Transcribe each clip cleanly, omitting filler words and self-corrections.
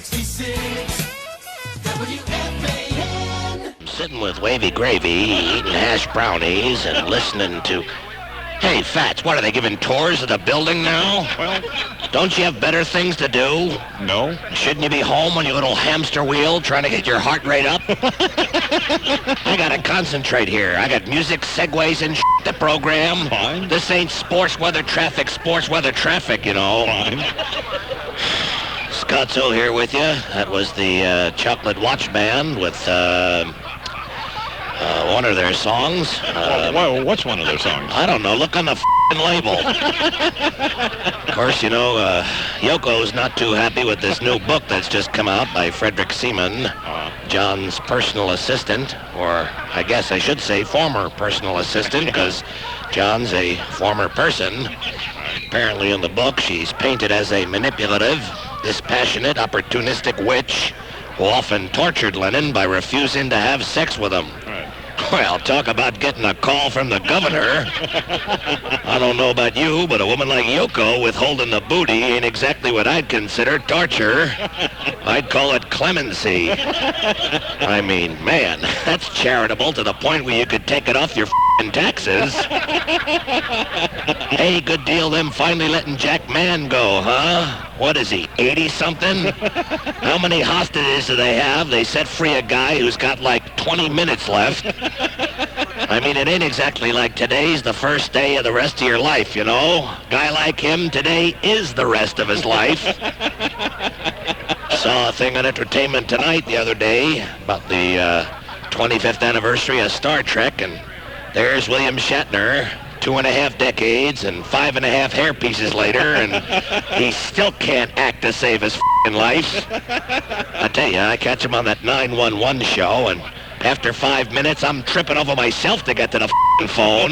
66 WFAN. I'm sitting with Wavy Gravy, eating hash brownies and listening to... Hey, Fats, what, are they giving tours of the building now? Well, don't you have better things to do? no. Shouldn't you be home on your little hamster wheel trying to get your heart rate up? I gotta concentrate here. I got music, segues, and the program. Fine. This ain't sports weather traffic, you know. Fine. Scotzo here with you. That was the Chocolate Watch Band with one of their songs. Well, what's one of their songs? I don't know. Look on the label. Of course, you know, Yoko's not too happy with this new book that's just come out by Frederick Seaman, John's personal assistant, or I guess I should say former personal assistant, because John's a former person. Apparently in the book, she's painted as a manipulative, dispassionate, opportunistic witch who often tortured Lennon by refusing to have sex with him. Right. Well, talk about getting a call from the governor. I don't know about you, but a woman like Yoko withholding the booty ain't exactly what I'd consider torture. I'd call it clemency. I mean, man, that's charitable to the point where you could take it off your taxes. Hey, good deal them finally letting Jack Mann go, huh? What is he, 80-something? How many hostages do they have? They set free a guy who's got like 20 minutes left. I mean, it ain't exactly like today's the first day of the rest of your life, you know? Guy like him, today is the rest of his life. Saw a thing on Entertainment Tonight the other day about the 25th anniversary of Star Trek, and there's William Shatner, 2.5 decades and 5.5 hair pieces later, and he still can't act to save his life. I tell you, I catch him on that 911 show, and after 5 minutes, I'm tripping over myself to get to the phone.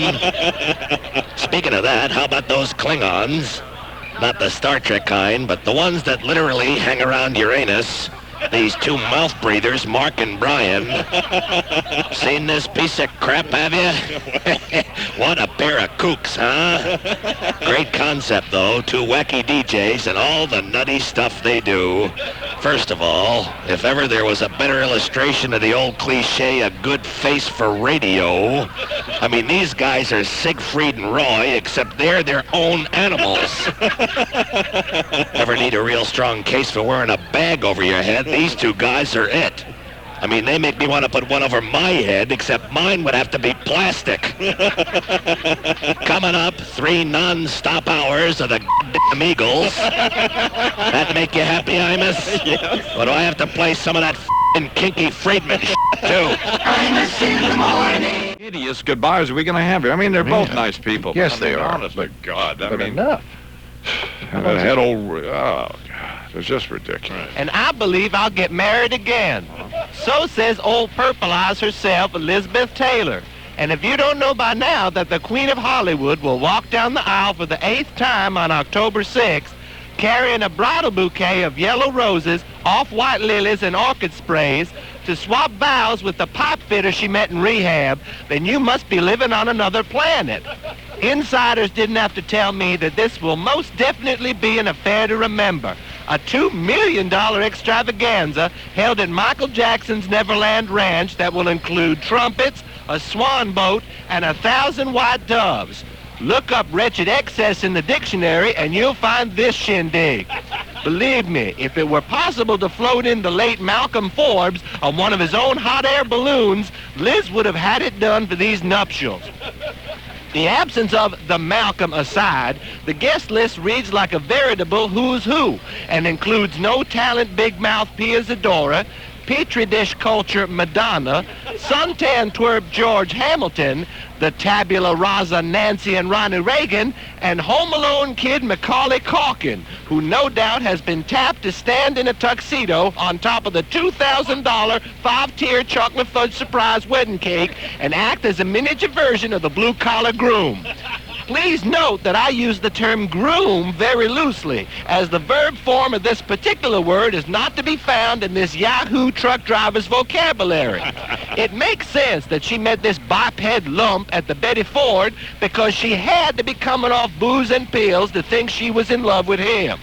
Speaking of that, how about those Klingons? Not the Star Trek kind, but the ones that literally hang around Uranus. These two mouth breathers, Mark and Brian. Seen this piece of crap, have you? What a pair of kooks, huh? Great concept, though. Two wacky DJs and all the nutty stuff they do. First of all, if ever there was a better illustration of the old cliche, a good face for radio, I mean, these guys are Siegfried and Roy, except they're their own animals. Ever need a real strong case for wearing a bag over your head? These two guys are it. I mean, they make me want to put one over my head, except mine would have to be plastic. Coming up, 3 non-stop hours of the goddamn Eagles. That make you happy, Imus? Yes. Or do I have to play some of that Kinky Friedman too? Imus in the morning. Hideous goodbyes are we going to have here? I mean, they're both nice people. Yes, I mean, they are. Honest to God. I But mean, enough. that head old... Oh, God. It's just ridiculous. And I believe I'll get married again. So says old Purple Eyes herself, Elizabeth Taylor. And if you don't know by now that the Queen of Hollywood will walk down the aisle for the 8th time on October 6th, carrying a bridal bouquet of yellow roses, off-white lilies, and orchid sprays to swap vows with the pipe fitter she met in rehab, then you must be living on another planet. Insiders didn't have to tell me that this will most definitely be an affair to remember. A $2 million extravaganza held at Michael Jackson's Neverland Ranch that will include trumpets, a swan boat, and 1,000 white doves. Look up wretched excess in the dictionary and you'll find this shindig. Believe me, if it were possible to float in the late Malcolm Forbes on one of his own hot air balloons, Liz would have had it done for these nuptials. The absence of the Malcolm aside, the guest list reads like a veritable who's who and includes no talent big mouth Pia Zadora, Petri dish culture Madonna, suntan twerp George Hamilton, the tabula rasa Nancy and Ronnie Reagan, and Home Alone kid Macaulay Culkin, who no doubt has been tapped to stand in a tuxedo on top of the $2,000 5-tier chocolate fudge surprise wedding cake and act as a miniature version of the blue-collar groom. Please note that I use the term groom very loosely, as the verb form of this particular word is not to be found in this Yahoo truck driver's vocabulary. It makes sense that she met this biped lump at the Betty Ford because she had to be coming off booze and pills to think she was in love with him.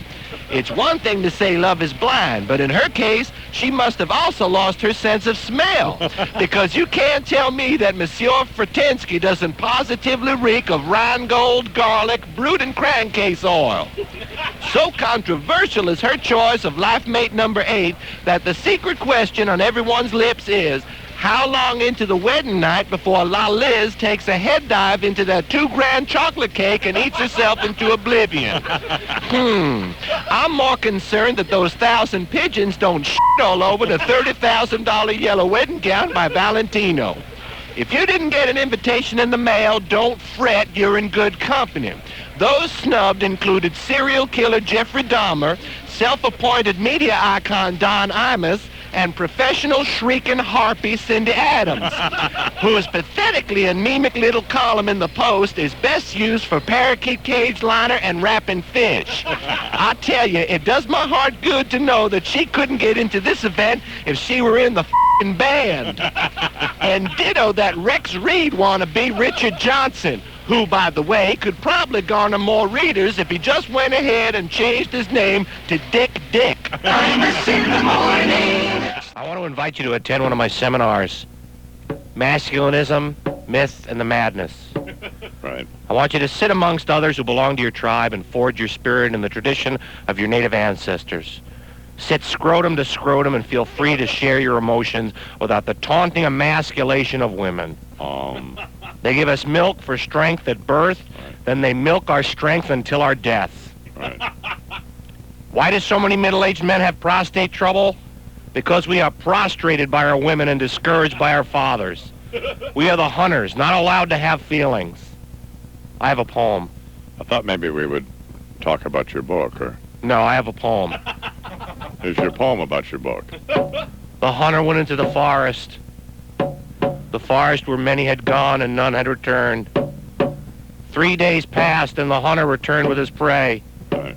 It's one thing to say love is blind, but in her case, she must have also lost her sense of smell. Because you can't tell me that Monsieur Fratinsky doesn't positively reek of Rheingold, garlic, brood, and crankcase oil. So controversial is her choice of life mate number 8 that the secret question on everyone's lips is, how long into the wedding night before La Liz takes a head dive into that $2 chocolate cake and eats herself into oblivion? I'm more concerned that those 1,000 pigeons don't shit all over the $30,000 yellow wedding gown by Valentino. If you didn't get an invitation in the mail, don't fret, you're in good company. Those snubbed included serial killer Jeffrey Dahmer, self-appointed media icon Don Imus, and professional shrieking harpy Cindy Adams, whose pathetically anemic little column in the Post is best used for parakeet cage liner and wrapping fish. I tell you, it does my heart good to know that she couldn't get into this event if she were in the f***ing band. And ditto that Rex Reed wannabe Richard Johnson, who, by the way, could probably garner more readers if he just went ahead and changed his name to Dick Dick. Imus in the morning. I want to invite you to attend one of my seminars, Masculinism, Myth, and the Madness. Right. I want you to sit amongst others who belong to your tribe and forge your spirit in the tradition of your native ancestors. Sit scrotum to scrotum and feel free to share your emotions without the taunting emasculation of women. They give us milk for strength at birth, then they milk our strength until our death. Right. Why do so many middle-aged men have prostate trouble? Because we are prostrated by our women and discouraged by our fathers. We are the hunters, not allowed to have feelings. I have a poem. I thought maybe we would talk about your book, or... No, I have a poem. Here's your poem about your book. The hunter went into the forest. The forest where many had gone and none had returned. 3 days passed and the hunter returned with his prey. Right.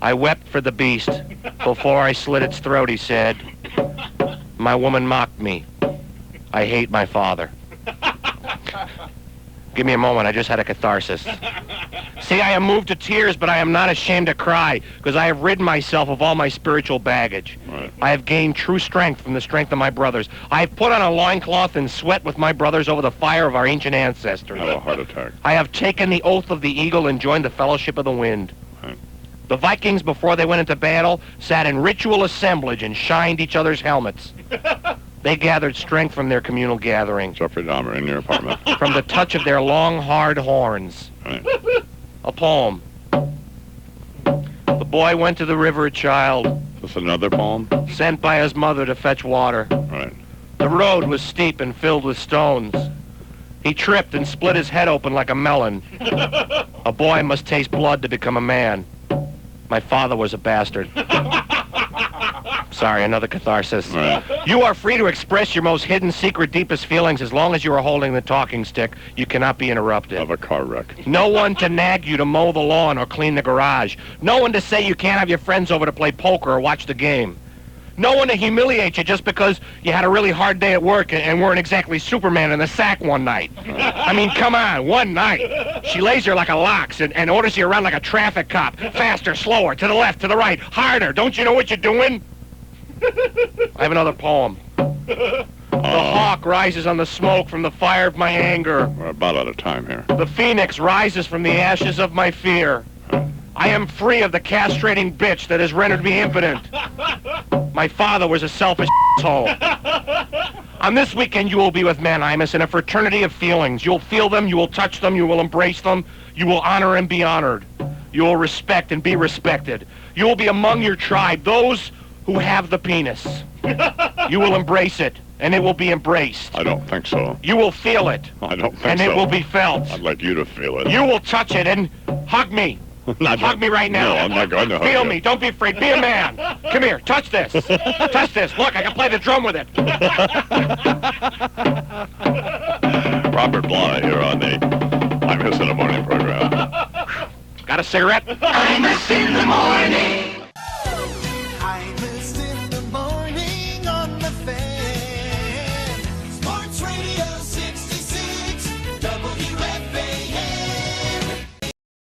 I wept for the beast before I slit its throat, he said. My woman mocked me. I hate my father. Give me a moment, I just had a catharsis. See, I am moved to tears, but I am not ashamed to cry, because I have rid myself of all my spiritual baggage. Right. I have gained true strength from the strength of my brothers. I have put on a loincloth and sweat with my brothers over the fire of our ancient ancestors. Have a heart attack. I have taken the oath of the eagle and joined the fellowship of the wind. Right. The Vikings, before they went into battle, sat in ritual assemblage and shined each other's helmets. They gathered strength from their communal gatherings, Jeffrey Dahmer in your apartment. from the touch of their long, hard horns. Right. A poem. The boy went to the river a child, Is this another poem? sent by his mother to fetch water. Right. The road was steep and filled with stones. He tripped and split his head open like a melon. A boy must taste blood to become a man. My father was a bastard. Sorry, another catharsis. Right. You are free to express your most hidden, secret, deepest feelings as long as you are holding the talking stick. You cannot be interrupted. Of a car wreck. No one to nag you to mow the lawn or clean the garage. No one to say you can't have your friends over to play poker or watch the game. No one to humiliate you just because you had a really hard day at work and weren't exactly Superman in the sack one night. I mean, come on, one night. She lays there like a lox and orders you around like a traffic cop. Faster, slower, to the left, to the right, harder. Don't you know what you're doing? I have another poem. The hawk rises on the smoke from the fire of my anger. We're about out of time here. The phoenix rises from the ashes of my fear. I am free of the castrating bitch that has rendered me impotent. My father was a selfish asshole. On this weekend, you will be with Man Imus in a fraternity of feelings. You'll feel them, you will touch them, you will embrace them, you will honor and be honored. You will respect and be respected. You will be among your tribe, those who have the penis. You will embrace it, and it will be embraced. I don't think so. You will feel it, I don't think and so. it will be felt. I'd like you to feel it. You will touch it and hug me. Hug me right now. No, I'm not going to hug Feel you. me. Don't be afraid. Be a man. Come here. Touch this. Touch this. Look, I can play the drum with it. Robert Blye here on the Imus in the Morning program. Got a cigarette? Imus in the morning.